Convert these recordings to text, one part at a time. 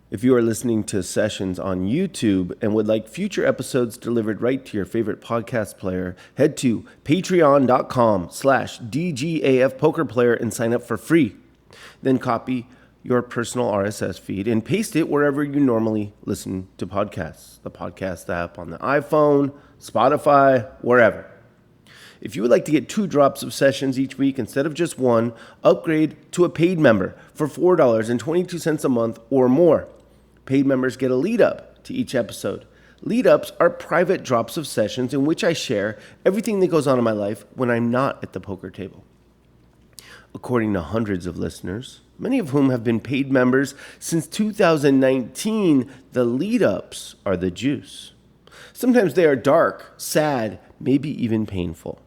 If you are listening to sessions on YouTube and would like future episodes delivered right to your favorite podcast player, head to patreon.com/DGAF poker player and sign up for free. Then copy your personal RSS feed and paste it wherever you normally listen to podcasts. The podcast app on the iPhone, Spotify, wherever. If you would like to get 2 drops of sessions each week instead of just 1, upgrade to a paid member for $4.22 a month or more. Paid members get a lead up to each episode. Lead ups are private drops of sessions in which I share everything that goes on in my life when I'm not at the poker table. According to hundreds of listeners, many of whom have been paid members since 2019, the lead ups are the juice. Sometimes they are dark, sad, maybe even painful.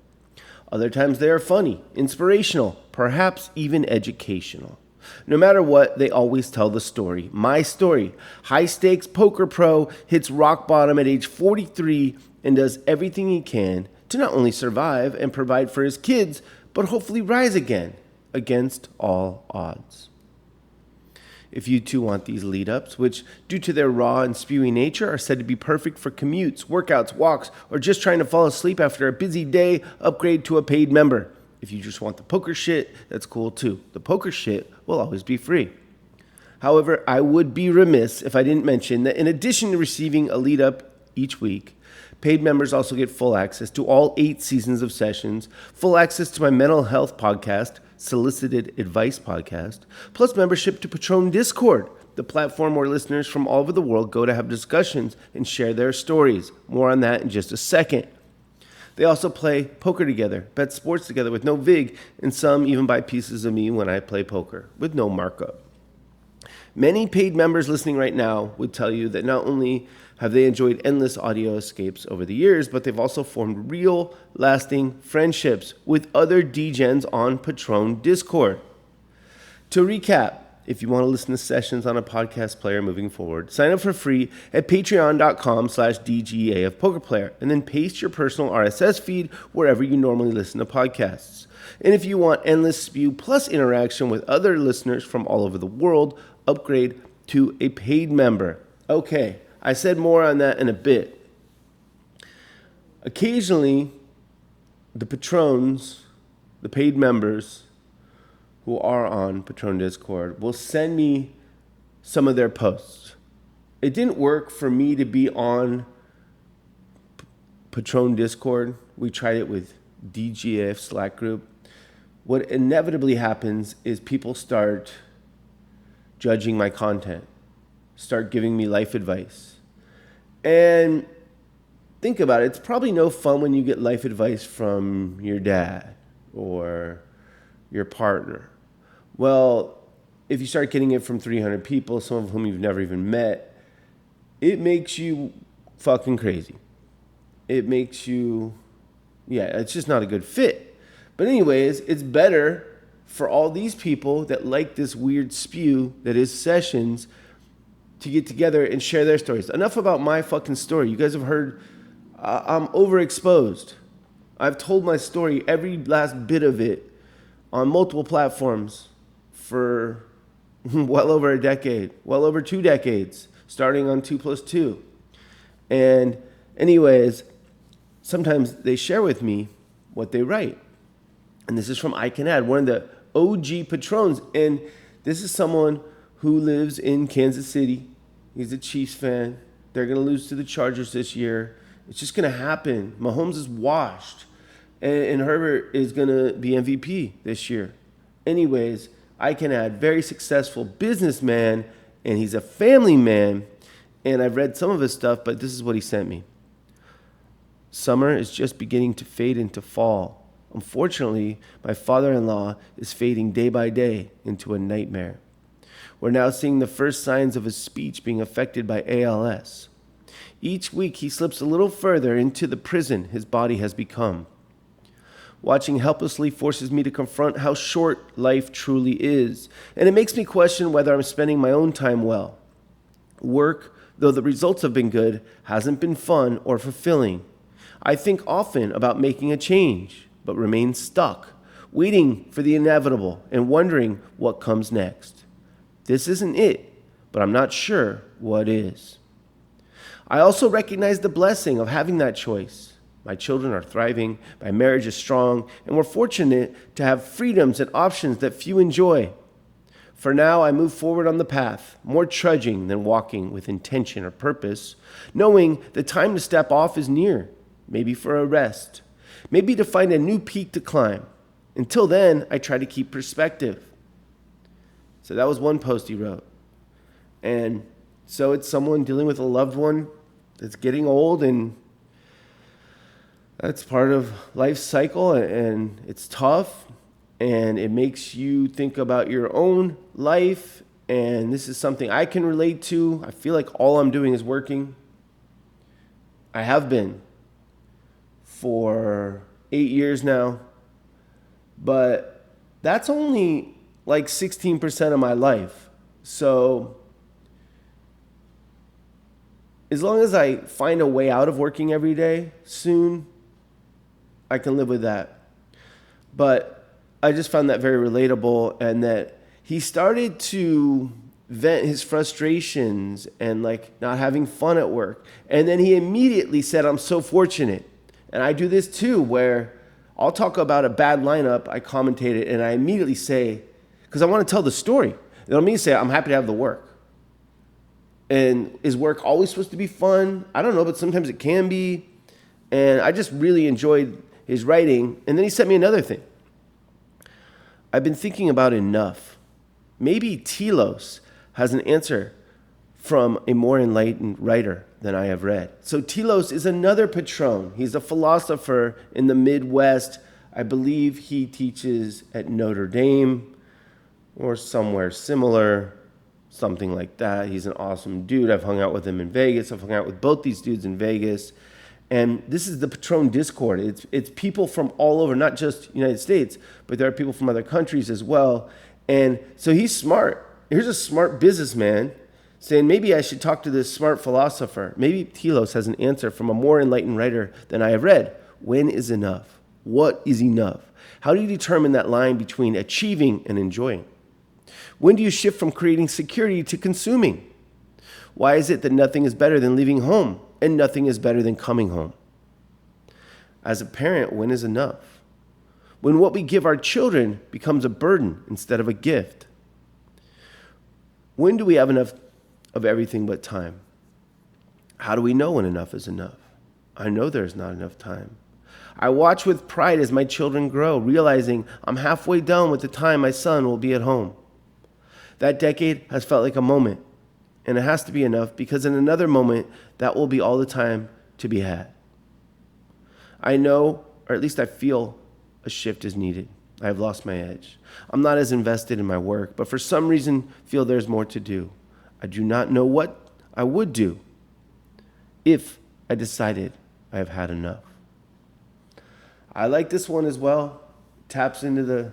Other times they are funny, inspirational, perhaps even educational. No matter what, they always tell the story. My story. High stakes poker pro hits rock bottom at age 43 and does everything he can to not only survive and provide for his kids, but hopefully rise again against all odds. If you too want these lead ups, which due to their raw and spewy nature are said to be perfect for commutes, workouts, walks, or just trying to fall asleep after a busy day, upgrade to a paid member. If you just want the poker shit, that's cool too. The poker shit will always be free. However, I would be remiss if I didn't mention that in addition to receiving a lead up each week, paid members also get full access to all 8 seasons of sessions, full access to my mental health podcast, Solicited Advice podcast, plus membership to Patron Discord, the platform where listeners from all over the world go to have discussions and share their stories. More on that in just a second. They also play poker together, bet sports together with no vig, and some even buy pieces of me when I play poker with no markup. Many paid members listening right now would tell you that not only have they enjoyed endless audio escapes over the years, but they've also formed real, lasting friendships with other DGens on Patron Discord. To recap, if you want to listen to sessions on a podcast player moving forward, sign up for free at patreon.com/DGAF poker player and then paste your personal RSS feed wherever you normally listen to podcasts. And if you want endless spew plus interaction with other listeners from all over the world, upgrade to a paid member. Okay, I said more on that in a bit. Occasionally, the patrons, the paid members who are on Patron Discord will send me some of their posts. It didn't work for me to be on Patron Discord. We tried it with DGAF Slack group. What inevitably happens is people start judging my content, start giving me life advice. And think about it, it's probably no fun when you get life advice from your dad or your partner. Well, if you start getting it from 300 people, some of whom you've never even met, it makes you fucking crazy. It makes you, it's just not a good fit. But anyways, it's better for all these people that like this weird spew that is sessions to get together and share their stories. Enough about my fucking story. You guys have heard I'm overexposed. I've told my story, every last bit of it, on multiple platforms for well over a decade, well over 2 decades, starting on 2+2. And anyways, sometimes they share with me what they write. And this is from I Can Add, one of the OG patrons. And this is someone who lives in Kansas City. He's a Chiefs fan. They're going to lose to the Chargers this year. It's just going to happen. Mahomes is washed. And Herbert is going to be MVP this year. Anyways, I Can Add, very successful businessman, and he's a family man. And I've read some of his stuff, but this is what he sent me. Summer is just beginning to fade into fall. Unfortunately, my father-in-law is fading day by day into a nightmare. We're now seeing the first signs of his speech being affected by ALS. Each week, he slips a little further into the prison his body has become. Watching helplessly forces me to confront how short life truly is, and it makes me question whether I'm spending my own time well. Work, though the results have been good, hasn't been fun or fulfilling. I think often about making a change, but remain stuck, waiting for the inevitable and wondering what comes next. This isn't it, but I'm not sure what is. I also recognize the blessing of having that choice. My children are thriving, my marriage is strong, and we're fortunate to have freedoms and options that few enjoy. For now, I move forward on the path, more trudging than walking with intention or purpose, knowing the time to step off is near, maybe for a rest, maybe to find a new peak to climb. Until then, I try to keep perspective. So that was one post he wrote. And so it's someone dealing with a loved one that's getting old, and that's part of life's cycle, and it's tough, and it makes you think about your own life, and this is something I can relate to. I feel like all I'm doing is working. I have been for 8 years now, but that's only like 16% of my life. So as long as I find a way out of working every day soon, I can live with that. But I just found that very relatable, and that he started to vent his frustrations and like not having fun at work. And then he immediately said, I'm so fortunate. And I do this too, where I'll talk about a bad lineup, I commentate it, and I immediately say, because I want to tell the story. You know what I mean? Say, I'm happy to have the work. And is work always supposed to be fun? I don't know, but sometimes it can be. And I just really enjoyed his writing. And then he sent me another thing. I've been thinking about enough. Maybe telos has an answer from a more enlightened writer than I have read. So telos is another patron. He's a philosopher in the Midwest. I believe he teaches at Notre Dame or somewhere similar. Something like that. He's an awesome dude. I've hung out with him in Vegas. I've hung out with both these dudes in Vegas. And this is the Patron Discord. It's people from all over, not just United States, but there are people from other countries as well. And so he's smart. Here's a smart businessman saying, maybe I should talk to this smart philosopher. Maybe telos has an answer from a more enlightened writer than I have read. When is enough? What is enough? How do you determine that line between achieving and enjoying? When do you shift from creating security to consuming? Why is it that nothing is better than leaving home and nothing is better than coming home? As a parent, when is enough? When what we give our children becomes a burden instead of a gift? When do we have enough of everything but time? How do we know when enough is enough? I know there's not enough time. I watch with pride as my children grow, realizing I'm halfway done with the time my son will be at home. That decade has felt like a moment, and it has to be enough, because in another moment, that will be all the time to be had. I know, or at least I feel, a shift is needed. I have lost my edge. I'm not as invested in my work, but for some reason feel there's more to do. I do not know what I would do if I decided I have had enough. I like this one as well. Taps into the...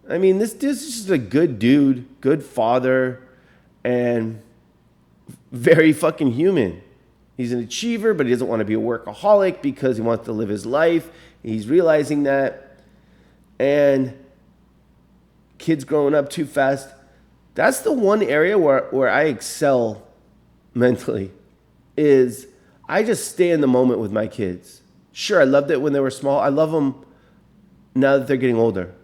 this dude's just a good dude, good father, and very fucking human. He's an achiever, but he doesn't want to be a workaholic because he wants to live his life. He's realizing that. And kids growing up too fast. That's the one area where I excel mentally, is I just stay in the moment with my kids. Sure, I loved it when they were small. I love them now that they're getting older.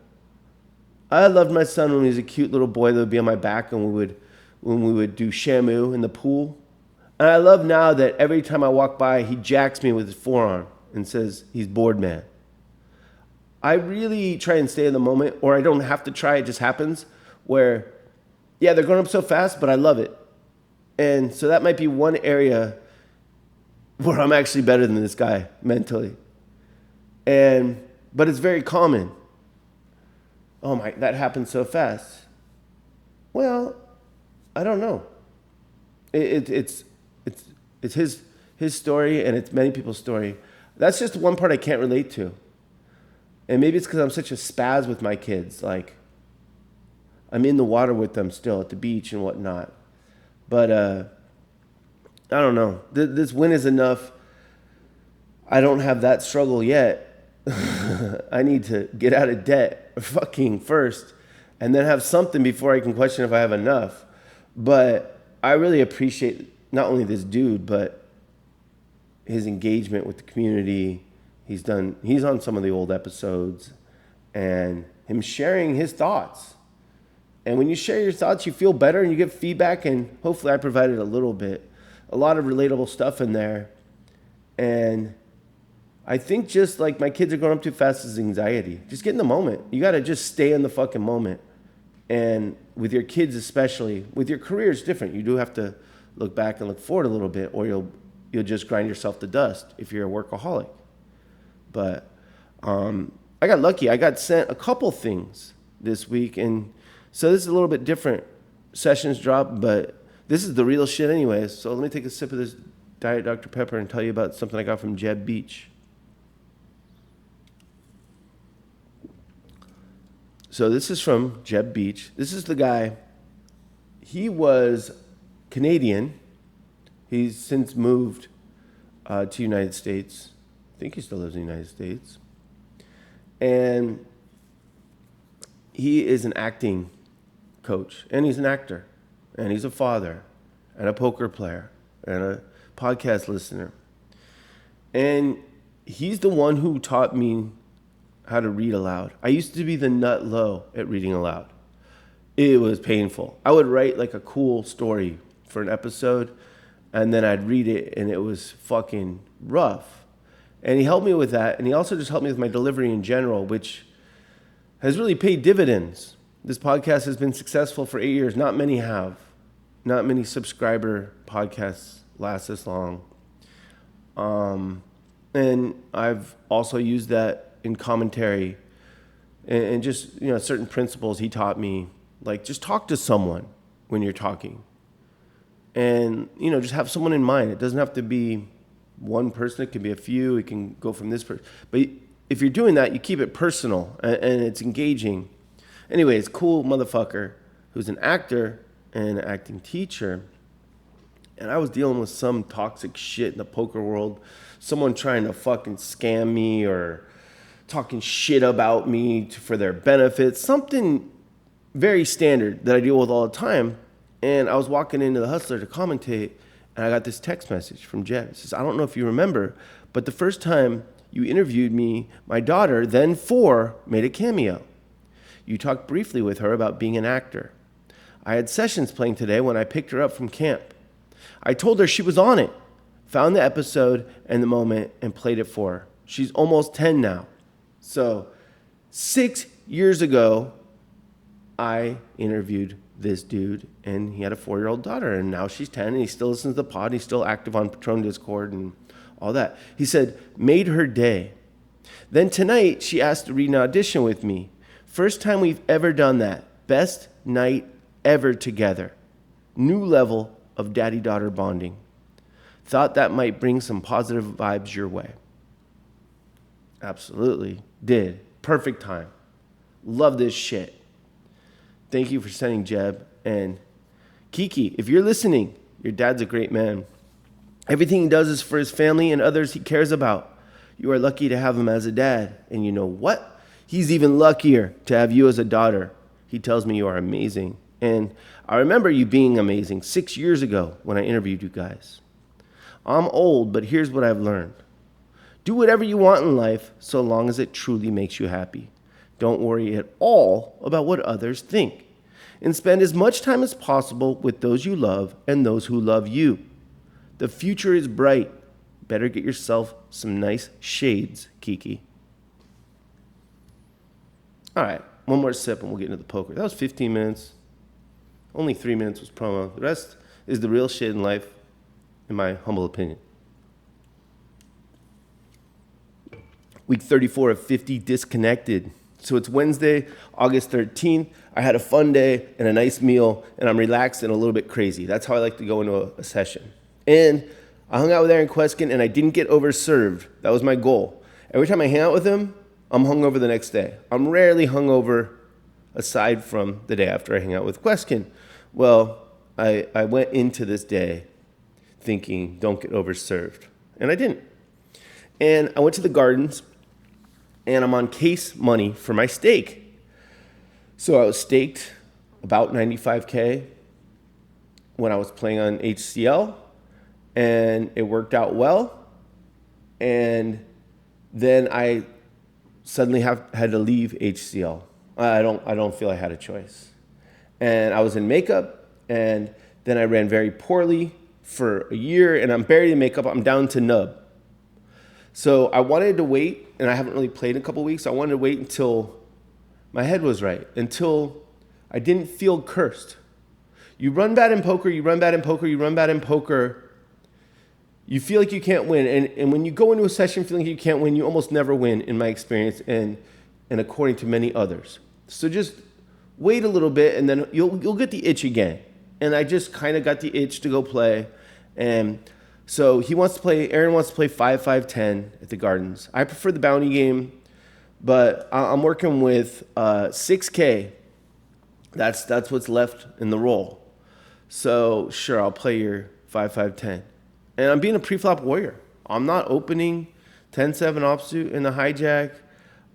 I loved my son when he was a cute little boy that would be on my back and when we would do shamu in the pool. And I love now that every time I walk by, he jacks me with his forearm and says he's bored, man. I really try and stay in the moment, or I don't have to try, it just happens, where, yeah, they're growing up so fast, but I love it. And so that might be one area where I'm actually better than this guy mentally. But it's very common. Oh my, that happened so fast. Well, I don't know. It's his story, and it's many people's story. That's just one part I can't relate to. And maybe it's because I'm such a spaz with my kids. Like, I'm in the water with them still at the beach and whatnot. But I don't know. This win is enough. I don't have that struggle yet. I need to get out of debt fucking first, and then have something before I can question if I have enough. But I really appreciate not only this dude, but his engagement with the community. He's on some of the old episodes, and him sharing his thoughts. And when you share your thoughts, you feel better and you get feedback, and hopefully I provided a lot of relatable stuff in there. And I think just like my kids are growing up too fast is anxiety. Just get in the moment. You got to just stay in the fucking moment. And with your kids especially, with your career it's different. You do have to look back and look forward a little bit, or you'll just grind yourself to dust if you're a workaholic. But I got lucky. I got sent a couple things this week, and so this is a little bit different. Sessions drop, but this is the real shit anyways. So let me take a sip of this Diet Dr. Pepper and tell you about something I got from Jeb Beach. So this is from Jeb Beach. This is the guy. He was Canadian. He's since moved to the United States. I think he still lives in the United States. And he is an acting coach, and he's an actor, and he's a father, and a poker player, and a podcast listener. And he's the one who taught me how to read aloud. I used to be the nut low at reading aloud. It was painful. I would write like a cool story for an episode, and then I'd read it, and it was fucking rough. And he helped me with that, and he also just helped me with my delivery in general, which has really paid dividends. This podcast has been successful for 8 years. Not many have. Not many subscriber podcasts last this long. And I've also used that in commentary and just, certain principles he taught me. Like, just talk to someone when you're talking. And, just have someone in mind. It doesn't have to be one person. It can be a few. It can go from this person. But if you're doing that, you keep it personal and it's engaging. Anyways, cool motherfucker who's an actor and an acting teacher. And I was dealing with some toxic shit in the poker world. Someone trying to fucking scam me or talking shit about me for their benefits. Something very standard that I deal with all the time. And I was walking into the Hustler to commentate, and I got this text message from Jeb. It says, I don't know if you remember, but the first time you interviewed me, my daughter, then 4, made a cameo. You talked briefly with her about being an actor. I had sessions playing today when I picked her up from camp. I told her she was on it, found the episode and the moment, and played it for her. She's almost 10 now. So 6 years ago, I interviewed this dude, and he had a 4-year-old daughter, and now she's 10, and he still listens to the pod. He's still active on Patron Discord and all that. He said, made her day. Then tonight, she asked to read an audition with me. First time we've ever done that. Best night ever together. New level of daddy-daughter bonding. Thought that might bring some positive vibes your way. Absolutely. Did. Perfect time. Love this shit. Thank you for sending, Jeb. And Kiki, if you're listening, your dad's a great man. Everything he does is for his family and others he cares about. You are lucky to have him as a dad. And you know what? He's even luckier to have you as a daughter. He tells me you are amazing. And I remember you being amazing 6 years ago when I interviewed you guys. I'm old, but here's what I've learned. Do whatever you want in life so long as it truly makes you happy. Don't worry at all about what others think. And spend as much time as possible with those you love and those who love you. The future is bright. Better get yourself some nice shades, Kiki. All right, one more sip and we'll get into the poker. That was 15 minutes. Only 3 minutes was promo. The rest is the real shit in life, in my humble opinion. Week 34 of 50 disconnected. So it's Wednesday, August 13th. I had a fun day and a nice meal, and I'm relaxed and a little bit crazy. That's how I like to go into a session. And I hung out with Aaron Queskin, and I didn't get overserved. That was my goal. Every time I hang out with him, I'm hungover the next day. I'm rarely hungover aside from the day after I hang out with Queskin. Well, I went into this day thinking, don't get overserved. And I didn't. And I went to the Gardens, and I'm on case money for my stake. So I was staked about $95K, when I was playing on HCL, and it worked out well. And then I suddenly had to leave HCL. I don't feel I had a choice. And I was in makeup, and then I ran very poorly for a year, and I'm buried in makeup. I'm down to nub. So I wanted to wait, and I haven't really played in a couple weeks. So I wanted to wait until my head was right, until I didn't feel cursed. You run bad in poker, you run bad in poker, you run bad in poker. You feel like you can't win. And when you go into a session feeling like you can't win, you almost never win, in my experience, and according to many others. So just wait a little bit, and then you'll get the itch again. And I just kind of got the itch to go play. And so Aaron wants to play 5-5-10 at the Gardens. I prefer the bounty game, but I'm working with 6K. That's what's left in the roll. So sure, I'll play your 5-5-10. And I'm being a pre-flop warrior. I'm not opening 10-7 offsuit in the hijack.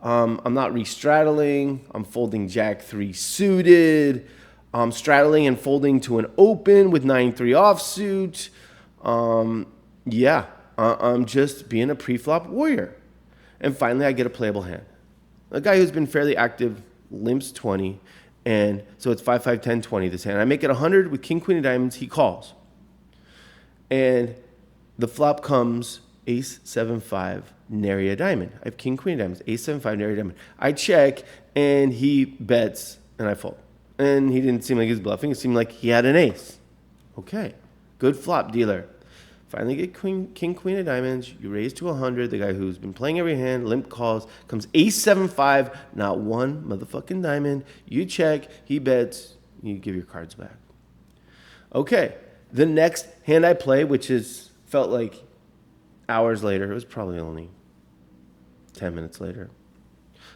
I'm not re-straddling. I'm folding Jack 3 suited. I'm straddling and folding to an open with 9-3 offsuit. I'm just being a pre-flop warrior. And finally, I get a playable hand. A guy who's been fairly active limps 20. And so it's 5-5-10-20 this hand. I make it 100 with king, queen of diamonds. He calls. And the flop comes ace 7-5 nary a diamond. I have king, queen of diamonds, ace 7-5 nary a diamond. I check, and he bets, and I fold. And he didn't seem like he was bluffing. It seemed like he had an ace. Okay, good flop, dealer. Finally get king, queen of diamonds. You raise to 100. The guy who's been playing every hand, limp calls, comes ace 7-5, not one motherfucking diamond. You check, he bets, you give your cards back. Okay, the next hand I play, which felt like hours later. It was probably only 10 minutes later.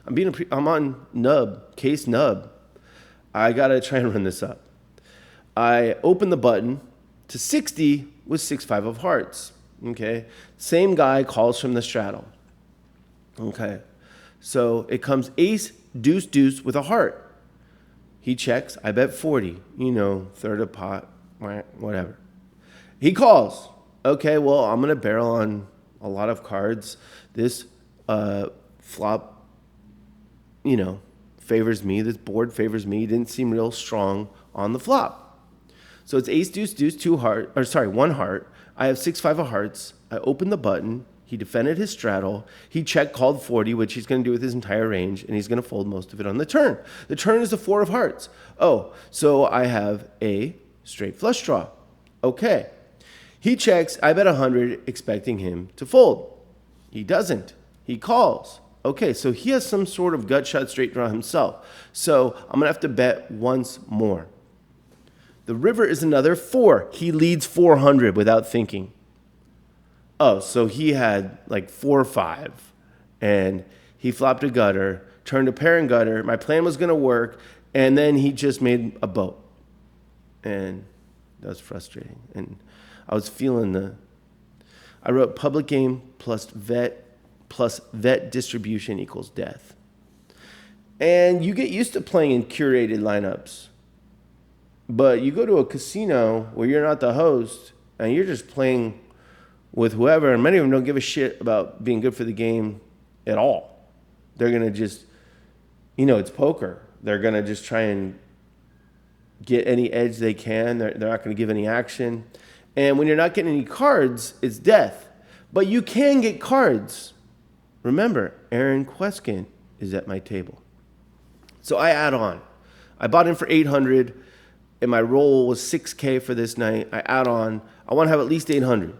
I'm on nub, case nub. I got to try and run this up. I open the button to 60 with 6-5 of hearts. Okay. Same guy calls from the straddle. Okay. So it comes ace, deuce, deuce with a heart. He checks. I bet 40. Third of pot, whatever. He calls. Okay, well, I'm going to barrel on a lot of cards. This flop, favors me. This board favors me. Didn't seem real strong on the flop. So it's ace, deuce, deuce, one heart. I have 6-5 of hearts. I open the button. He defended his straddle. He check called 40, which he's going to do with his entire range, and he's going to fold most of it on the turn. The turn is the 4 of hearts. Oh, so I have a straight flush draw. Okay. He checks, I bet 100, expecting him to fold. He doesn't. He calls. Okay, so he has some sort of gut shot straight draw himself. So I'm going to have to bet once more. The river is another 4. He leads 400 without thinking. Oh, so he had like 4-5, and he flopped a gutter, turned a pair and gutter. My plan was going to work, and then he just made a boat. And that was frustrating. And I was feeling I wrote public game plus vet distribution equals death. And you get used to playing in curated lineups. But you go to a casino where you're not the host and you're just playing with whoever, and many of them don't give a shit about being good for the game at all. They're going to just, it's poker. They're going to just try and get any edge they can. They're not going to give any action. And when you're not getting any cards, it's death. But you can get cards. Remember, Aaron Queskin is at my table. So I add on. I bought in for 800, and my roll was 6K for this night. I add on. I want to have at least 800.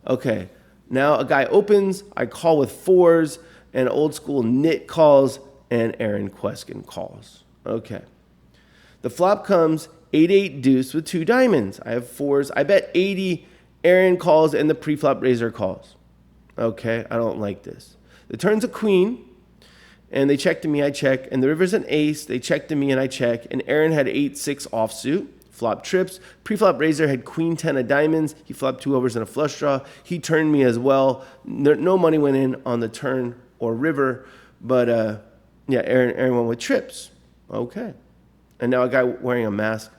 Okay. Now a guy opens. I call with 4s, and old school Nit calls, and Aaron Queskin calls. Okay. The flop comes 8-8 deuce with 2 diamonds. I have 4s. I bet 80. Aaron calls, and the pre-flop raiser calls. Okay, I don't like this. The turn's a queen, and they check to me, I check. And the river's an ace. They check to me, and I check. And Aaron had 8-6 offsuit. Flop trips. Pre-flop raiser had queen 10 of diamonds. He flopped 2 overs and a flush draw. He turned me as well. No money went in on the turn or river. But, Aaron went with trips. Okay. And now a guy wearing a mask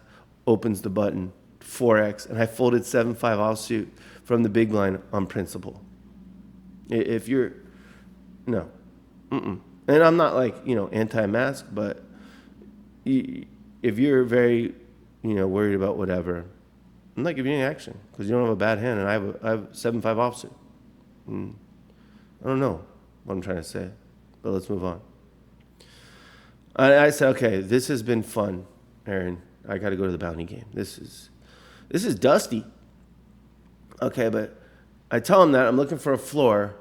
opens the button 4x, and I folded 7-5 offsuit from the big blind on principle. If you're, no, and I'm not like, anti-mask, but if you're very, worried about whatever, I'm not giving you any action because you don't have a bad hand, and I have 7-5 offsuit. I don't know what I'm trying to say, but let's move on. I said, okay, this has been fun, Aaron. I got to go to the bounty game. This is dusty. Okay, but I tell him that I'm looking for a floor,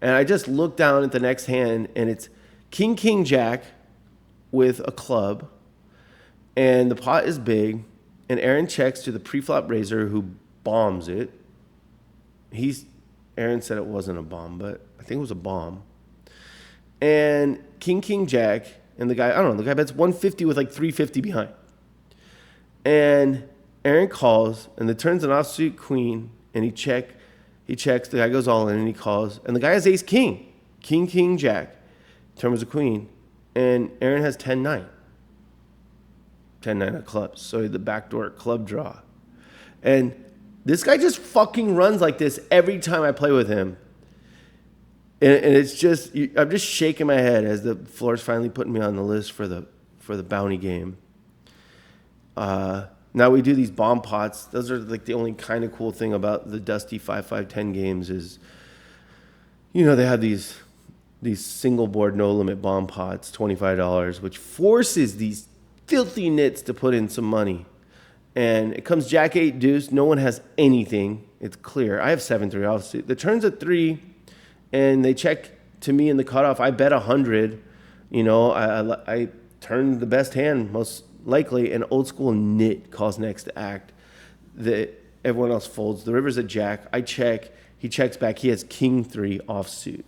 and I just look down at the next hand, and it's king, king, jack with a club, and the pot is big, and Aaron checks to the pre-flop raiser who bombs it. Aaron said it wasn't a bomb, but I think it was a bomb. And king, king, jack, and the guy bets 150 with like 350 behind. And Aaron calls, and the turn's an offsuit queen, and he checks, the guy goes all in, and he calls, and the guy has ace king, king, king, jack, turn was a queen, and Aaron has 10-9. 10-9 of clubs, so the backdoor club draw. And this guy just fucking runs like this every time I play with him. And it's just, I'm just shaking my head as the floor's finally putting me on the list for the bounty game. Now we do these bomb pots. Those are like the only kind of cool thing about the Dusty 5-5-10 games is, they have these single board no limit bomb pots, $25, which forces these filthy nits to put in some money. And it comes jack 8 deuce. No one has anything. It's clear. I have 7-3 offsuit. The turn's at 3, and they check to me in the cutoff. I bet 100. I turn the best hand most likely, and old school nit calls next to act. Everyone else folds. The river's a jack. I check. He checks back. He has king 3 offsuit.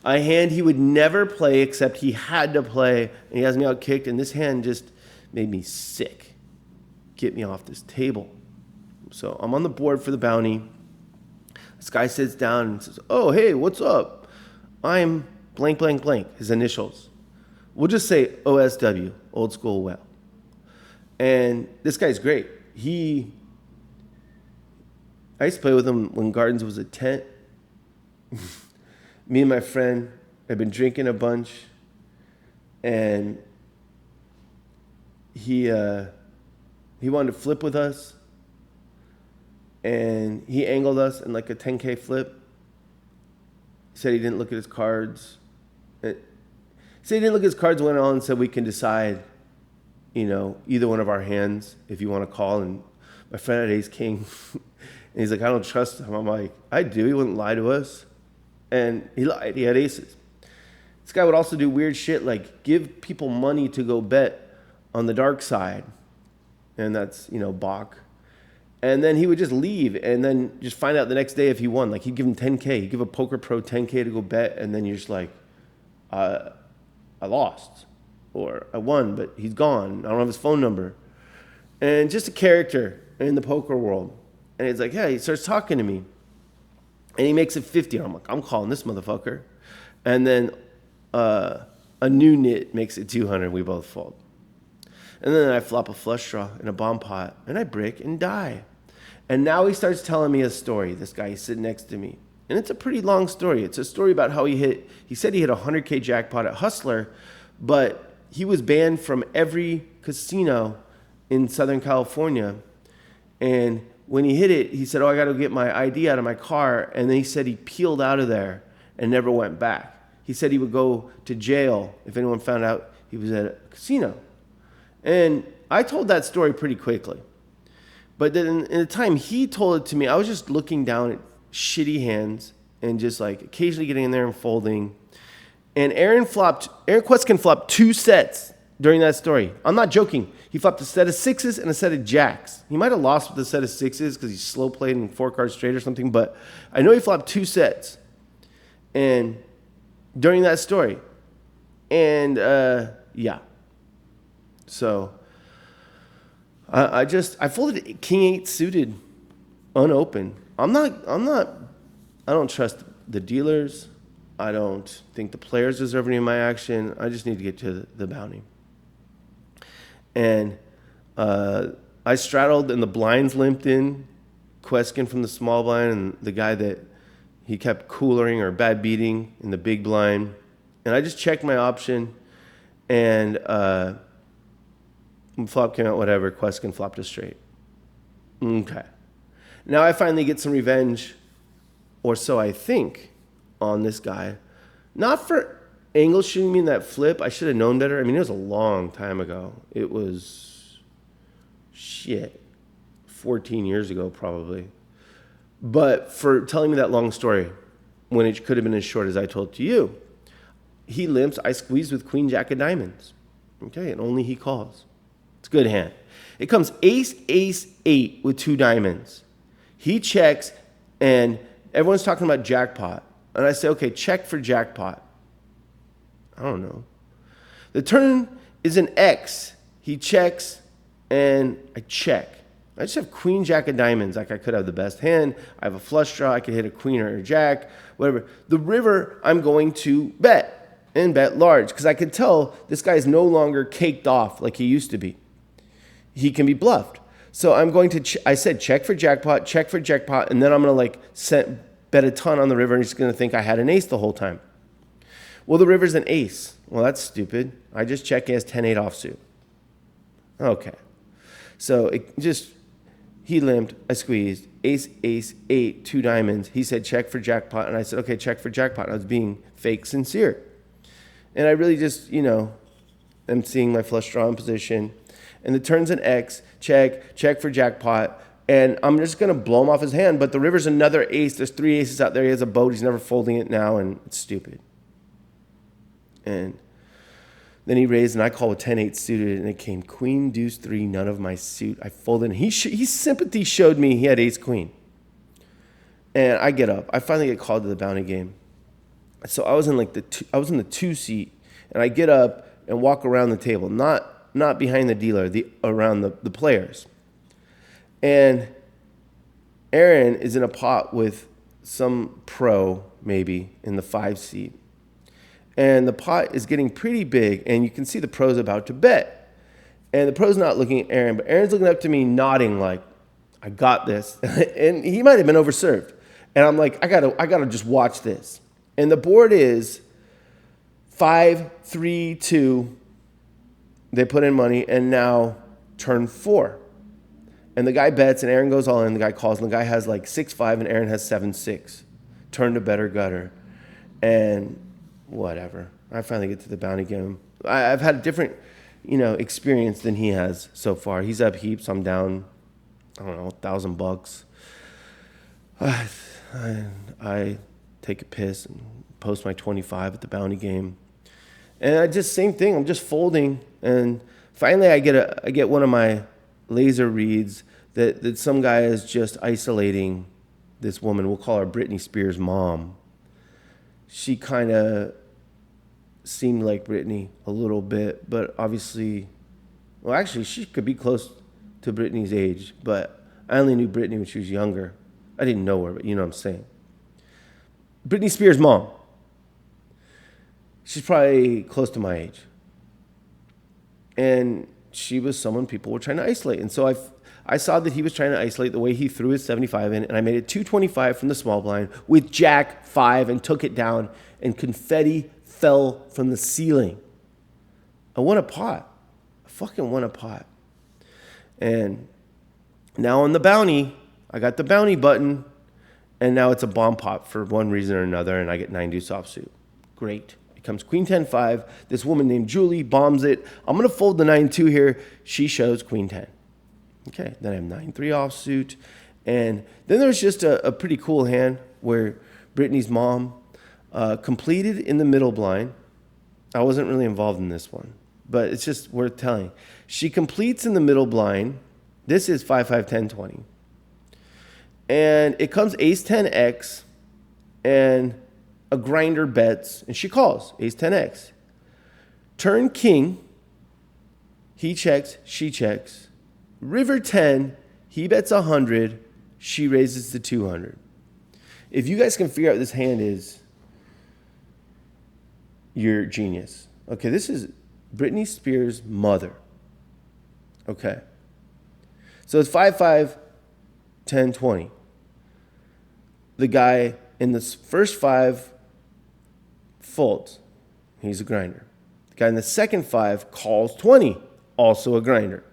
A hand he would never play except he had to play, and he has me out kicked, and this hand just made me sick. Get me off this table. So I'm on the board for the bounty. This guy sits down and says, oh, hey, what's up? I'm blank, blank, blank, his initials. We'll just say OSW, old school well. And this guy's great. I used to play with him when Gardens was a tent. Me and my friend had been drinking a bunch, and he wanted to flip with us, and he angled us in like a 10K flip. He said he didn't look at his cards. Went on and said we can decide, either one of our hands if you want to call. And my friend had ace king, and he's like, I don't trust him. I'm like, I do. He wouldn't lie to us. And he lied. He had aces. This guy would also do weird shit like give people money to go bet on the dark side. And that's, Bach. And then he would just leave and then just find out the next day if he won. Like he'd give him 10K. He'd give a poker pro 10K to go bet. And then you're just like, I lost. Or I won, but he's gone. I don't have his phone number. And just a character in the poker world. And he's like, yeah, he starts talking to me. And he makes it 50. And I'm like, I'm calling this motherfucker. And then a new nit makes it 200. We both fold. And then I flop a flush draw in a bomb pot, and I break and die. And now he starts telling me a story, this guy, he's sitting next to me. And it's a pretty long story. It's a story about how he said he hit a 100K jackpot at Hustler, but he was banned from every casino in Southern California. And when he hit it, he said, I got to get my ID out of my car. And then he said he peeled out of there and never went back. He said he would go to jail if anyone found out he was at a casino. And I told that story pretty quickly. But then in the time he told it to me, I was just looking down at shitty hands and just like occasionally getting in there and folding. And Aaron Quetskin flopped 2 sets during that story. I'm not joking. He flopped a set of 6s and a set of jacks. He might have lost with a set of 6s because he slow played in 4 cards straight or something, but I know he flopped 2 sets. And during that story. And yeah. So I folded king 8 suited unopened. I don't trust the dealers. I don't think the players deserve any of my action. I just need to get to the bounty. And I straddled and the blinds limped in, Queskin from the small blind and the guy that he kept coolering or bad beating in the big blind. And I just checked my option and flop came out, whatever. Queskin flopped us straight. Okay. Now I finally get some revenge, or so I think, on this guy. Not for angle shooting me in that flip. I should have known better. I mean, it was a long time ago. It was, 14 years ago probably. But for telling me that long story when it could have been as short as I told to you. He limps, I squeeze with queen jack of diamonds. Okay, and only he calls. It's a good hand. It comes ace, ace, 8 with 2 diamonds. He checks, and everyone's talking about jackpot. And I say, okay, check for jackpot. I don't know. The turn is an X. He checks, and I check. I just have queen jack of diamonds. Like I could have the best hand. I have a flush draw. I could hit a queen or a jack, whatever. The river, I'm going to bet. And bet large, because I could tell this guy is no longer caked off like he used to be. He can be bluffed. So I'm going to, I said, check for jackpot, and then I'm going to bet a ton on the river, and he's going to think I had an ace the whole time. Well, the river's an ace. Well, that's stupid. I just check, he has 10-8 offsuit. Okay. So he limped, I squeezed, ace, ace, 8, 2 diamonds. He said, check for jackpot, and I said, okay, check for jackpot. I was being fake sincere. And I really just, am seeing my flush draw in position. And the turn's an X, check for jackpot. And I'm just going to blow him off his hand. But the river's another ace. There's 3 aces out there. He has a boat. He's never folding it now. And it's stupid. And then he raised, and I call with 10-8 suited. And it came queen, deuce, 3, none of my suit. I folded. And he sympathy showed me he had ace, queen. And I get up. I finally get called to the bounty game. So I was in the 2 seat, and I get up and walk around the table, not behind the dealer, around the players. And Aaron is in a pot with some pro, maybe, in the 5 seat. And the pot is getting pretty big, and you can see the pro's about to bet. And the pro's not looking at Aaron, but Aaron's looking up to me, nodding like, I got this. And he might have been overserved. And I'm like, I gotta just watch this. And the board is 5, 3, 2. They put in money, and now turn 4. And the guy bets, and Aaron goes all in. The guy calls, and the guy has 6-5, and Aaron has 7-6. Turn to better gutter. And whatever. I finally get to the bounty game. I've had a different, experience than he has so far. He's up heaps. I'm down, I don't know, $1,000. I take a piss and post my 25 at the bounty game. And I just, same thing, I'm just folding. And finally I get one of my laser reads that some guy is just isolating this woman. We'll call her Britney Spears' mom. She kind of seemed like Britney a little bit, but obviously, well, actually she could be close to Britney's age, but I only knew Britney when she was younger. I didn't know her, but you know what I'm saying. Britney Spears' mom. She's probably close to my age. And she was someone people were trying to isolate. And so I saw that he was trying to isolate the way he threw his 75 in, and I made it 225 from the small blind with jack 5 and took it down, and confetti fell from the ceiling. I won a pot. I fucking won a pot. And now on the bounty, I got the bounty button. And now it's a bomb pot for one reason or another, and I get 9 deuce offsuit. Great. It comes queen 10-5. This woman named Julie bombs it. I'm going to fold the 9-2 here. She shows queen 10. Okay, then I have 9-3 offsuit. And then there's just a pretty cool hand where Brittany's mom completed in the middle blind. I wasn't really involved in this one, but it's just worth telling. She completes in the middle blind. This is 5-5, 10-20. And it comes ace 10x, and a grinder bets, and she calls ace 10x. Turn king, he checks, she checks. River 10, he bets 100, she raises to 200. If you guys can figure out what this hand is, you're genius. Okay, this is Britney Spears' mother. Okay. So it's 5-5, 10, 20. The guy in the first 5 folds. He's a grinder. The guy in the second 5 calls 20, also a grinder.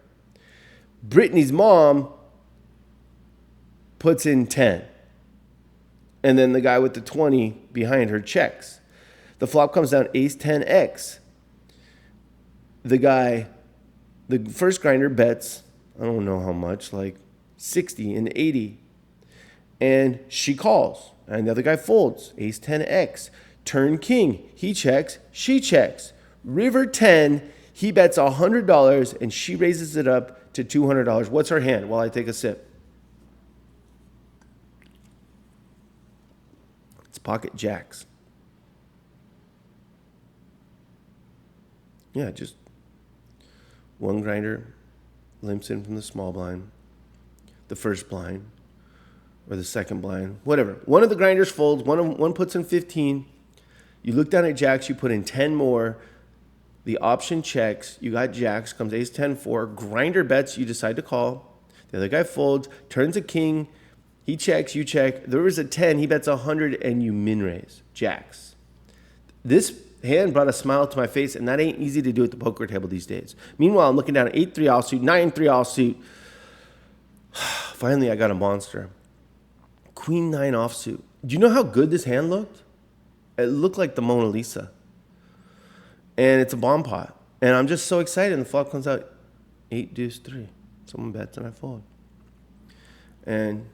Brittany's mom puts in 10. And then the guy with the 20 behind her checks. The flop comes down ace 10x. The first grinder bets, I don't know how much, like 60 and 80. And she calls. And the other guy folds, ace 10x. Turn king, he checks, she checks. River 10, he bets $100 and she raises it up to $200. What's her hand while I take a sip? It's pocket jacks. Yeah, just one grinder limps in from the small blind, the first blind, or the second blind, whatever. One of the grinders folds, one puts in 15. You look down at jacks, you put in 10 more. The option checks, you got jacks, comes ace 10-4. Grinder bets, you decide to call. The other guy folds, turns a king. He checks, you check. There was a 10, he bets 100, and you min raise. Jacks. This hand brought a smile to my face, and that ain't easy to do at the poker table these days. Meanwhile, I'm looking down at 8-3 offsuit, 9-3 offsuit. Finally, I got a monster. Queen 9 offsuit. Do you know how good this hand looked? It looked like the Mona Lisa. And it's a bomb pot. And I'm just so excited. And the flop comes out 8 deuce 3. Someone bets and I fold. And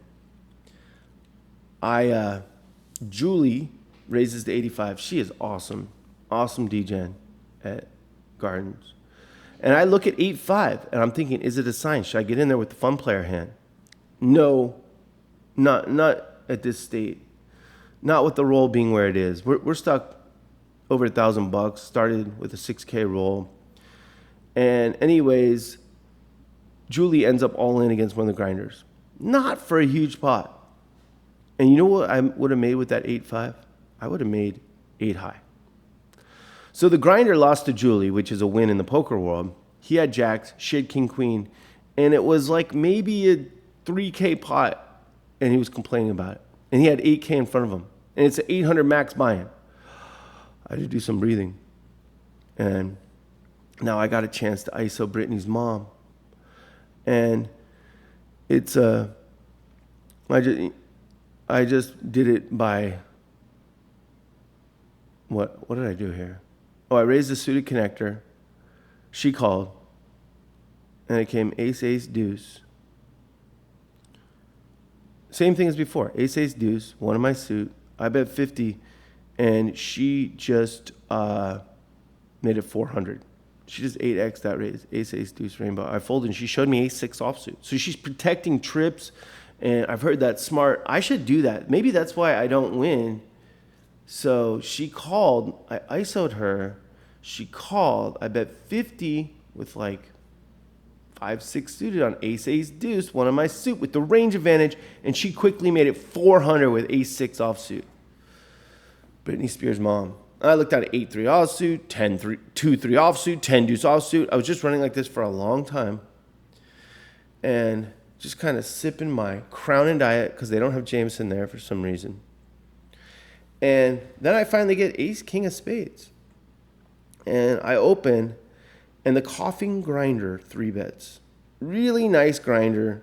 Julie raises to 85. She is awesome. Awesome DGen at Gardens. And I look at 8-5 and I'm thinking, is it a sign? Should I get in there with the fun player hand? No, not at this state. Not with the roll being where it is. We're stuck over $1,000. Started with a 6K roll. And anyways, Julie ends up all in against one of the grinders. Not for a huge pot. And you know what I would have made with that 8-5? I would have made 8 high. So the grinder lost to Julie, which is a win in the poker world. He had jacks, she had king queen, and it was like maybe a 3K pot, and he was complaining about it. And he had 8K in front of him, and it's an 800 max buy-in. I had to do some breathing. And now I got a chance to ISO Brittany's mom. And it's I just did it by, what did I do here? Oh, I raised the suited connector. She called. And it came ace, ace, deuce. Same thing as before. Ace, ace, deuce, one of my suit. I bet 50. And she just made it 400. She just 8x that raise. Ace, ace, deuce, rainbow. I folded and she showed me ace 6 offsuit. So she's protecting trips. And I've heard that's smart. I should do that. Maybe that's why I don't win. So she called. I ISO'd her. She called. I bet 50 with like 5-6 suited on ace, ace, deuce, one of my suit with the range advantage. And she quickly made it 400 with ace 6 offsuit. Britney Spears' mom. I looked at 8-3 offsuit, 10-3, 2-3 offsuit, 10 deuce offsuit. I was just running like this for a long time. And just kind of sipping my Crown and Diet because they don't have Jameson there for some reason. And then I finally get ace, king of spades. And I open, and the coughing grinder 3 bets. Really nice grinder.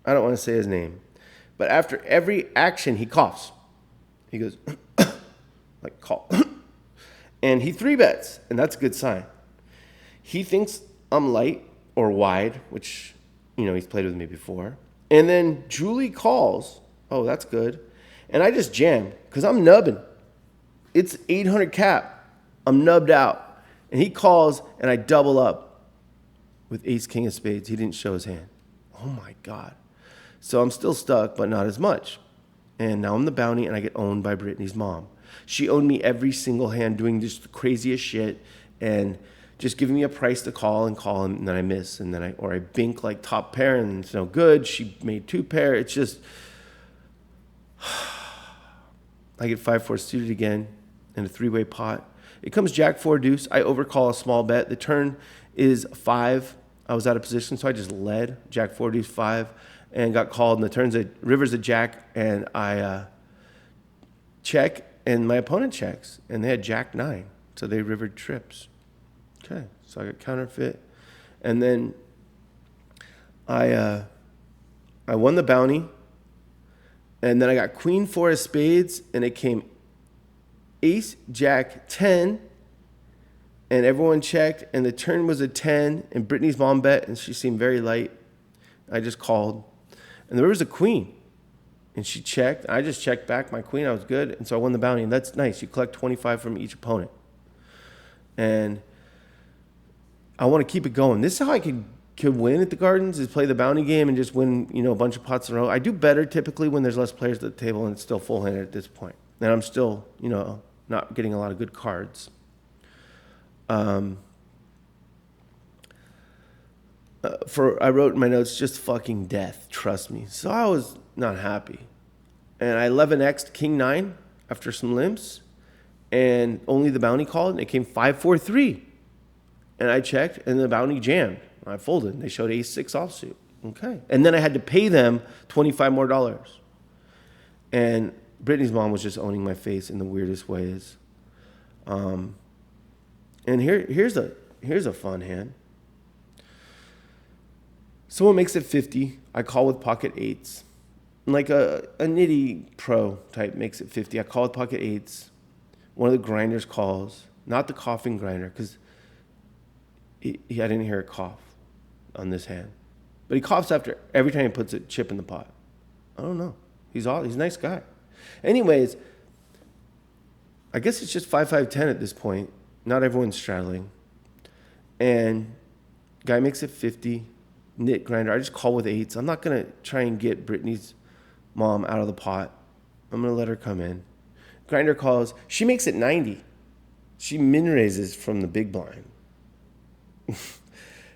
I don't want to say his name. But after every action, he coughs. He goes, like, call. And he 3 bets, and that's a good sign. He thinks I'm light or wide, which, you know, he's played with me before. And then Julie calls. Oh, that's good. And I just jam because I'm nubbing. It's 800 cap. I'm nubbed out. And he calls, and I double up with ace, king of spades. He didn't show his hand. Oh, my God. So I'm still stuck, but not as much. And now I'm the bounty, and I get owned by Brittany's mom. She owned me every single hand, doing just the craziest shit, and just giving me a price to call, and then I miss, and then I bink like top pair, and it's no good. She made 2 pair. It's just, I get 5-4 suited again in a 3-way pot. It comes jack 4 deuce. I overcall a small bet. The turn is 5. I was out of position, so I just led Jack 45 and got called. And the river's a jack, and I check, and my opponent checks, and they had Jack 9, so they rivered trips. Okay, so I got counterfeit, and then I won the bounty, and then I got Queen 4 of spades, and it came Ace Jack 10, and everyone checked, and the turn was a 10, and Brittany's mom bet, and she seemed very light. I just called, and there was a queen, and she checked. I just checked back my queen. I was good, and so I won the bounty, and that's nice. You collect 25 from each opponent, and I want to keep it going. This is how I could win at the Gardens, is play the bounty game and just win, a bunch of pots in a row. I do better typically when there's less players at the table and it's still full-handed at this point, and I'm still, not getting a lot of good cards. I wrote in my notes, just fucking death, trust me. So I was not happy. And I 11x'd King 9 after some limps, and only the bounty called, and it came 5-4-3. And I checked, and the bounty jammed. I folded, and they showed Ace 6 offsuit. Okay. And then I had to pay them $25 more. And Brittany's mom was just owning my face in the weirdest ways. And here's a fun hand. Someone makes it 50. I call with pocket 8s. Like a nitty pro type makes it 50. I call with pocket 8s. One of the grinders calls, not the coughing grinder, because I didn't hear a cough on this hand. But he coughs after every time he puts a chip in the pot. I don't know. He's a nice guy. Anyways, I guess it's just 5-5-10 at this point. Not everyone's straddling. And guy makes it 50. Nit grinder. I just call with 8s. I'm not going to try and get Brittany's mom out of the pot. I'm going to let her come in. Grinder calls. She makes it 90. She min raises from the big blind.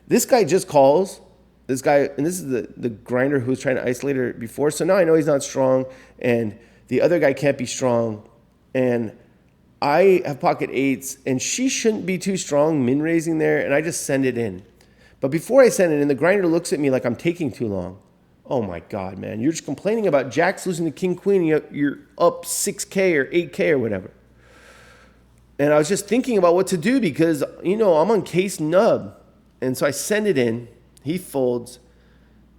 This guy just calls. This guy, and this is the grinder who was trying to isolate her before. So now I know he's not strong, and the other guy can't be strong. And I have pocket 8s, and she shouldn't be too strong min raising there, and I just send it in. But before I send it in, the grinder looks at me like I'm taking too long. Oh my God, man. You're just complaining about jacks losing to king, queen, and you're up 6K or 8K or whatever. And I was just thinking about what to do because, I'm on case nub. And so I send it in. He folds.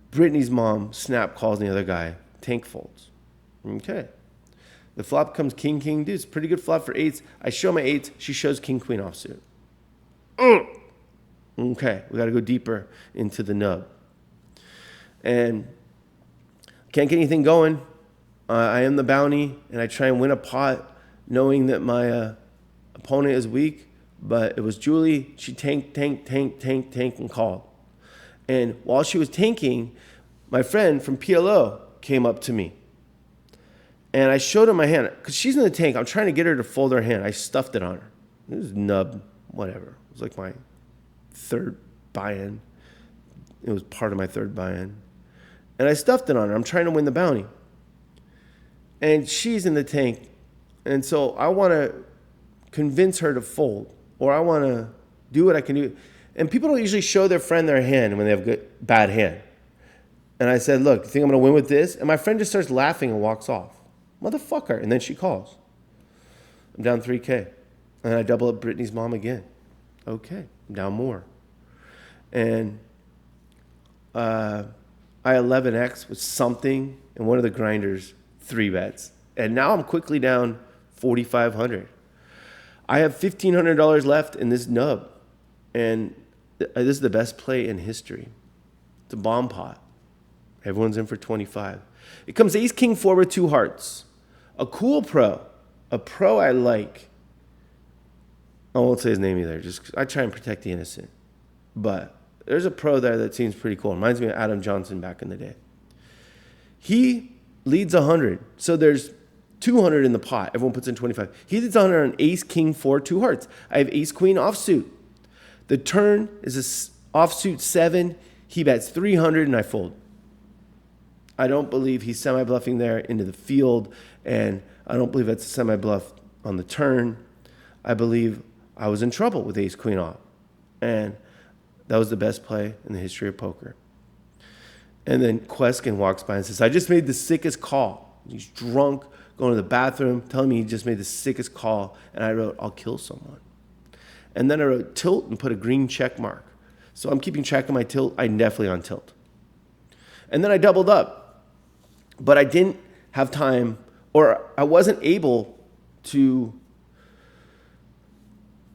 Brittany's mom snap calls the other guy. Tank folds. Okay. The flop comes king, king, deuce. Pretty good flop for 8s. I show my 8s. She shows king, queen offsuit. Okay. We got to go deeper into the nub. And can't get anything going. I am the bounty, and I try and win a pot knowing that my opponent is weak. But it was Julie. She tanked, and called. And while she was tanking, my friend from PLO came up to me. And I showed her my hand. Because she's in the tank. I'm trying to get her to fold her hand. I stuffed it on her. It was nub, whatever. It was like my third buy-in. It was part of my third buy-in. And I stuffed it on her. I'm trying to win the bounty. And she's in the tank. And so I want to convince her to fold. Or I want to do what I can do. And people don't usually show their friend their hand when they have bad hand. And I said, look, you think I'm going to win with this? And my friend just starts laughing and walks off. Motherfucker. And then she calls. I'm down 3K. And I double up Brittany's mom again. Okay. I'm down more. And I 11x with something. And one of the grinders 3 bets. And now I'm quickly down 4,500. I have $1,500 left in this nub. And this is the best play in history. It's a bomb pot. Everyone's in for 25. It comes ace, king, 4 with 2 hearts. A cool pro. A pro I like. I won't say his name either. I try and protect the innocent. But there's a pro there that seems pretty cool. Reminds me of Adam Johnson back in the day. He leads 100. So there's 200 in the pot. Everyone puts in 25. He leads 100 on ace, king, 4, 2 hearts. I have ace, queen, offsuit. The turn is a offsuit 7. He bets 300 and I fold. I don't believe he's semi-bluffing there into the field, and I don't believe that's a semi-bluff on the turn. I believe I was in trouble with ace, queen off. And that was the best play in the history of poker. And then Queskin walks by and says, I just made the sickest call. He's drunk, going to the bathroom, telling me he just made the sickest call. And I wrote, I'll kill someone. And then I wrote tilt and put a green check mark. So I'm keeping track of my tilt. I'm definitely on tilt. And then I doubled up. But I didn't have time, or I wasn't able to,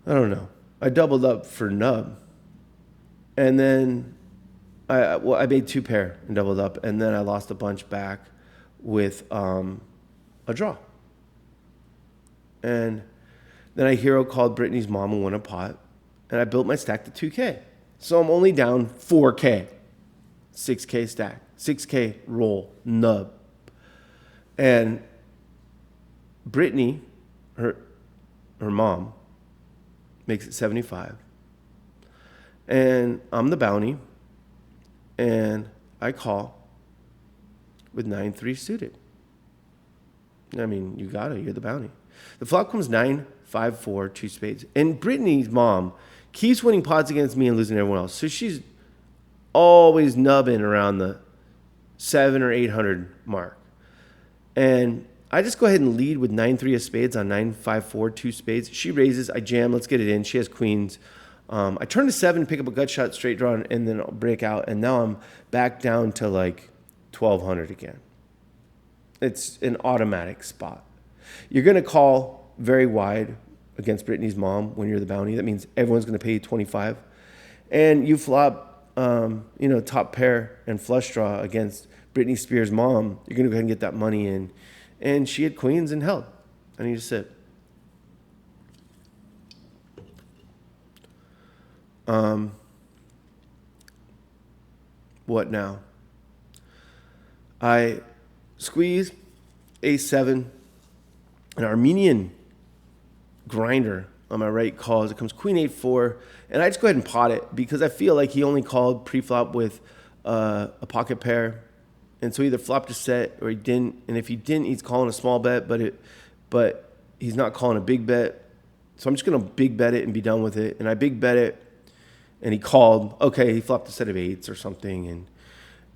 I don't know. I doubled up for nub. And then I made 2 pair and doubled up, and then I lost a bunch back with a draw. And then I hero called Brittany's mom and won a pot, and I built my stack to 2K. So I'm only down 4K, 6K stack, 6K roll, nub. And Brittany, her mom, makes it 75. And I'm the bounty. And I call with 9-3 suited. I mean, you got it. You're the bounty. The flop comes 9-5-4, 2 spades. And Brittany's mom keeps winning pots against me and losing to everyone else. So she's always nubbing around the 700 or 800 mark. And I just go ahead and lead with 9-3 of spades on 9-5-4, 2 spades. She raises. I jam. Let's get it in. She has queens. I turn to 7, pick up a gut shot, straight draw, and then I'll break out. And now I'm back down to like 1,200 again. It's an automatic spot. You're going to call very wide against Brittany's mom when you're the bounty. That means everyone's going to pay you 25. And you flop, top pair and flush draw against Brittany Spears' mom. You're going to go ahead and get that money in. And she had queens and held. I need to sit. What now? I squeeze A7, an Armenian grinder on my right calls. It comes queen 8-4, and I just go ahead and pot it because I feel like he only called pre-flop with a pocket pair, and so either flopped a set or he didn't. And if he didn't, he's calling a small bet, but he's not calling a big bet. So I'm just gonna big bet it and be done with it. And I big bet it. And he called, okay, he flopped a set of 8s or something.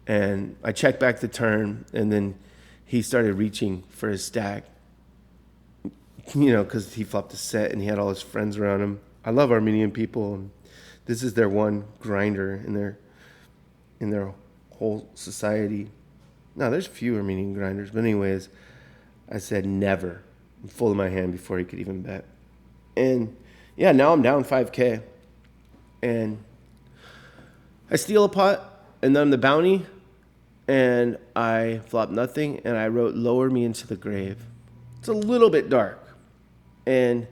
And I checked back the turn, and then he started reaching for his stack, because he flopped a set and he had all his friends around him. I love Armenian people, and this is their one grinder in their whole society. No, there's few Armenian grinders. But anyways, I said never. I'm full of my hand before he could even bet. And, yeah, now I'm down 5K. And I steal a pot, and then I'm the bounty, and I flop nothing, and I wrote lower me into the grave. It's a little bit dark. And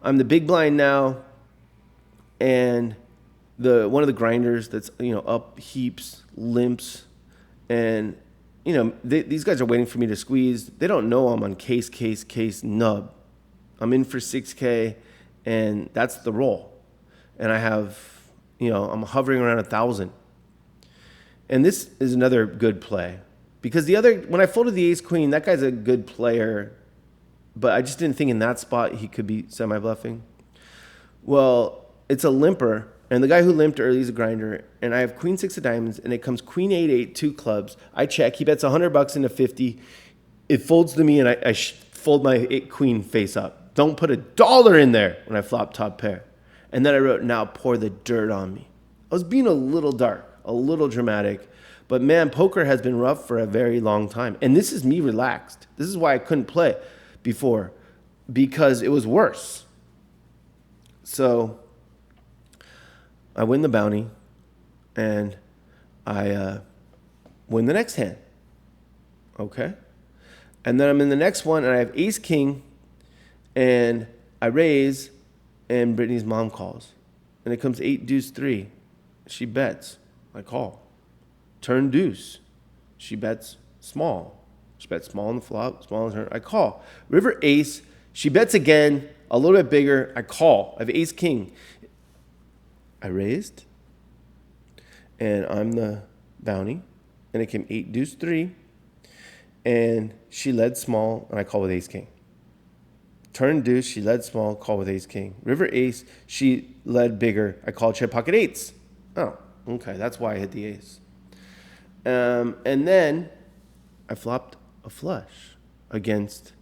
I'm the big blind now, and one of the grinders that's, up heaps, limps, and, these guys are waiting for me to squeeze. They don't know I'm on case, nub. I'm in for 6K, and that's the roll. And I have, I'm hovering around 1,000. And this is another good play. Because when I folded the ace queen, that guy's a good player, but I just didn't think in that spot he could be semi-bluffing. Well, it's a limper, and the guy who limped early is a grinder, and I have queen 6 of diamonds, and it comes queen 8-8, 2 clubs. I check. He bets $100 into 50. It folds to me, and I fold my queen face up. Don't put $1 in there when I flop top pair. And then I wrote, now pour the dirt on me. I was being a little dark, a little dramatic. But man, poker has been rough for a very long time. And this is me relaxed. This is why I couldn't play before, because it was worse. So I win the bounty, and I win the next hand. Okay? And then I'm in the next one, and I have ace king, and I raise, and Brittany's mom calls. And it comes 8 deuce 3. She bets. I call. Turn deuce. She bets small. She bets small on the flop, small on the turn. I call. River ace. She bets again, a little bit bigger. I call. I have ace king. I raised. And I'm the bounty. And it came 8 deuce 3. And she led small, and I call with ace king. Turn deuce, she led small, call with ace king. River ace, she led bigger. I called, she had pocket 8s. Oh, okay. That's why I hit the ace. And then I flopped a flush against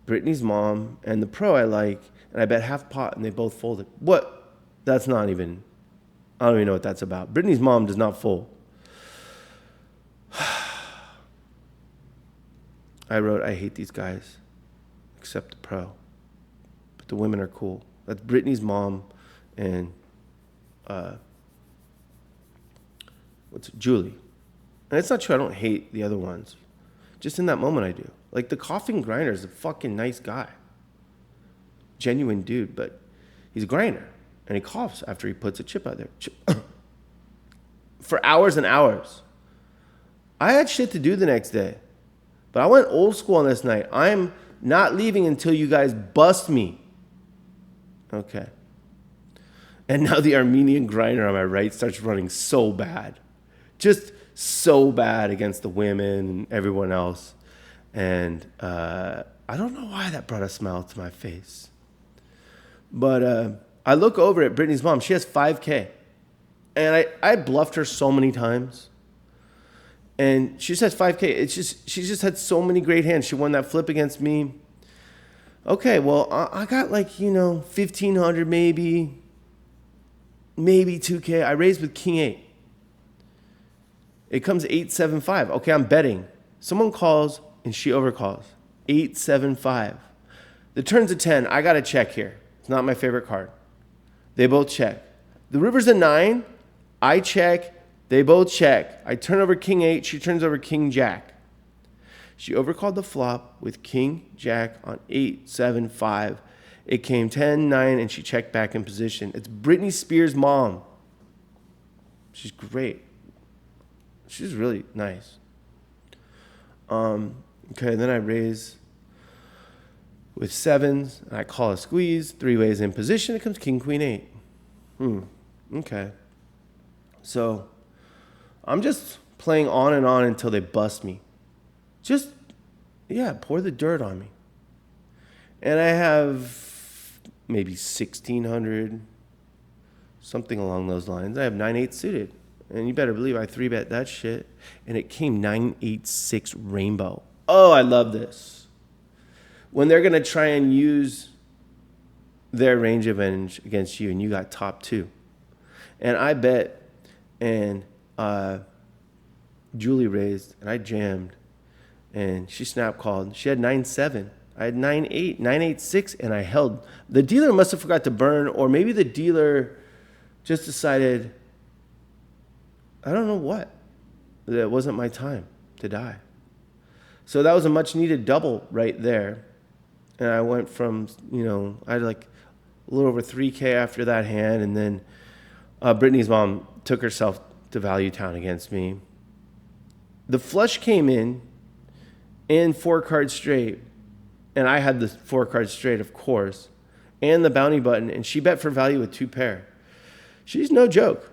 Brittany's mom and the pro I like, and I bet half pot, and they both folded. What? That's not even, I don't even know what that's about. Brittany's mom does not fold. I wrote, I hate these guys, except the pro. But the women are cool. That's Brittany's mom and Julie. And it's not true, I don't hate the other ones. Just in that moment I do. Like the coughing grinder is a fucking nice guy. Genuine dude, but he's a grinder. And he coughs after he puts a chip out there. For hours and hours. I had shit to do the next day. But I went old school on this night. I'm not leaving until you guys bust me. Okay. And now the Armenian grinder on my right starts running so bad. Just so bad against the women and everyone else. And I don't know why that brought a smile to my face. But I look over at Brittany's mom. She has 5K. And I bluffed her so many times. And she just has 5K. She just had so many great hands. She won that flip against me. Okay, well, I got 1,500 maybe 2K. I raised with King 8. It comes 8-7-5. Okay, I'm betting. Someone calls and she overcalls. 8-7-5. The turn's a 10. I got to check here. It's not my favorite card. They both check. The river's a 9. I check. They both check. I turn over King 8. She turns over King Jack. She overcalled the flop with King Jack on 8-7-5. It came 10-9 and she checked back in position. It's Britney Spears' mom. She's great. She's really nice. Okay, then I raise with 7s, and I call a squeeze. 3 ways in position. It comes King, Queen, 8. Okay. So I'm just playing on and on until they bust me. Just, pour the dirt on me. And I have maybe 1,600, something along those lines. I have 9-8 suited. And you better believe I 3-bet that shit. And it came 9-8-6 rainbow. Oh, I love this. When they're going to try and use their range advantage against you and you got top 2. And I bet, and Julie raised, and I jammed. And she snap called. She had 9-7. I had 9-8, 9-8-6, and I held. The dealer must have forgot to burn, or maybe the dealer just decided, I don't know what, that it wasn't my time to die. So that was a much needed double right there. And I went from, I had a little over 3K after that hand. And then Brittany's mom took herself to Value Town against me. The flush came in 4-card straight. And I had the 4-card straight, of course, and the bounty button. And she bet for value with 2 pair. She's no joke.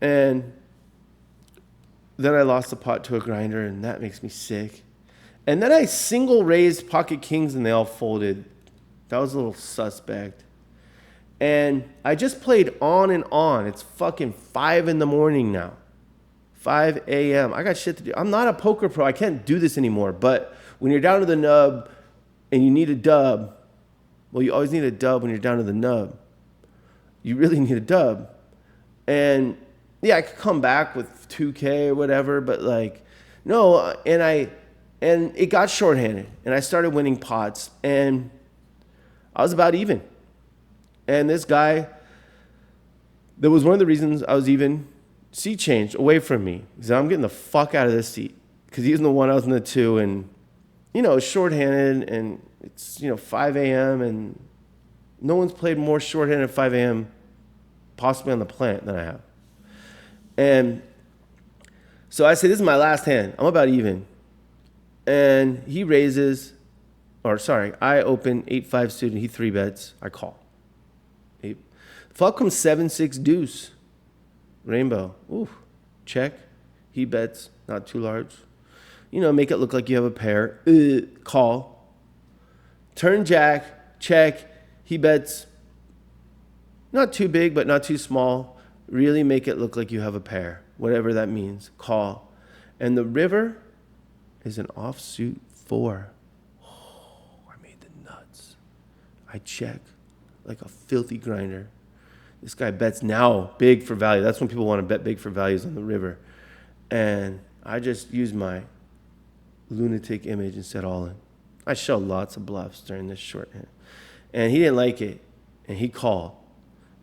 And then I lost the pot to a grinder, and that makes me sick. And then I single raised pocket kings, and they all folded. That was a little suspect. And I just played on and on. It's fucking 5 in the morning now. 5 a.m. I got shit to do. I'm not a poker pro. I can't do this anymore. But when you're down to the nub and you need a dub, well, you always need a dub when you're down to the nub. You really need a dub. And I could come back with 2K or whatever, but no, and it got shorthanded, and I started winning pots, and I was about even. And this guy, that was one of the reasons I was even, seat changed away from me. He said, I'm getting the fuck out of this seat, because he was in the 1, I was in the 2, and, shorthanded, and it's, 5 a.m., and no one's played more shorthanded at 5 a.m. possibly on the planet than I have. And so I say, this is my last hand. I'm about even. And he raises, I open 8-5 suited. He 3-bets. I call. Flop comes 7-6 deuce. Rainbow. Ooh. Check. He bets. Not too large. Make it look like you have a pair. Call. Turn jack. Check. He bets. Not too big, but not too small. Really make it look like you have a pair, whatever that means. Call. And the river is an offsuit 4. Oh, I made the nuts. I check like a filthy grinder. This guy bets now big for value. That's when people want to bet big for values on the river. And I just used my lunatic image and said all in. I showed lots of bluffs during this shorthand. And he didn't like it. And he called.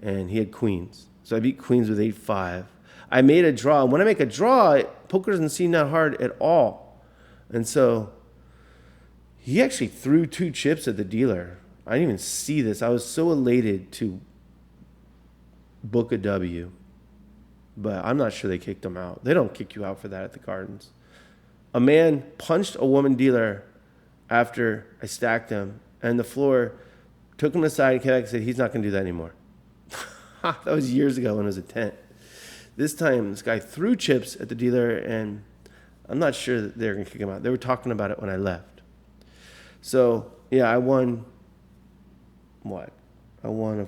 And he had queens. So I beat queens with 8-5. I made a draw. And when I make a draw, poker doesn't seem that hard at all. And so he actually threw 2 chips at the dealer. I didn't even see this. I was so elated to book a W. But I'm not sure they kicked him out. They don't kick you out for that at the Gardens. A man punched a woman dealer after I stacked him. And the floor took him aside and came back and said, he's not going to do that anymore. That was years ago when it was a tent. This time, this guy threw chips at the dealer, and I'm not sure that they're going to kick him out. They were talking about it when I left. So, yeah, I won what? I won an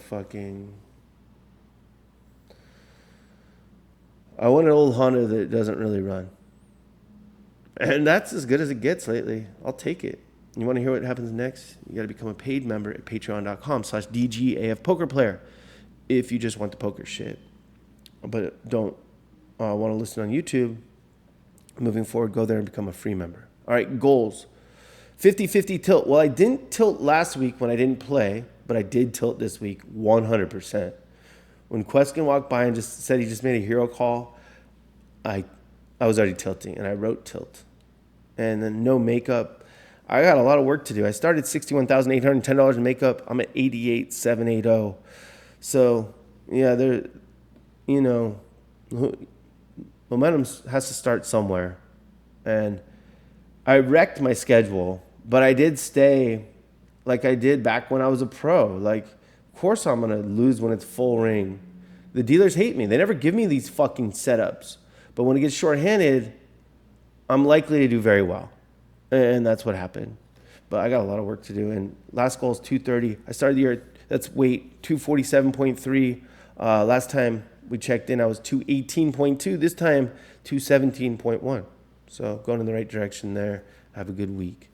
old Honda that doesn't really run. And that's as good as it gets lately. I'll take it. You want to hear what happens next? You got to become a paid member at patreon.com/DGAF poker player if you just want the poker shit. But don't want to listen on YouTube. Moving forward, go there and become a free member. All right, goals. 50-50 tilt. Well, I didn't tilt last week when I didn't play, but I did tilt this week 100%. When Queskin walked by and just said he just made a hero call, I was already tilting, and I wrote tilt. And then no makeup. I got a lot of work to do. I started $61,810 in makeup. I'm at $88,780. So, yeah, momentum has to start somewhere. And I wrecked my schedule, but I did stay like I did back when I was a pro. Like, of course I'm going to lose when it's full ring. The dealers hate me. They never give me these fucking setups. But when it gets shorthanded, I'm likely to do very well. And that's what happened. But I got a lot of work to do. And last goal is 230. I started the year, that's weight, 247.3. Last time we checked in, I was 218.2. This time, 217.1. So going in the right direction there. Have a good week.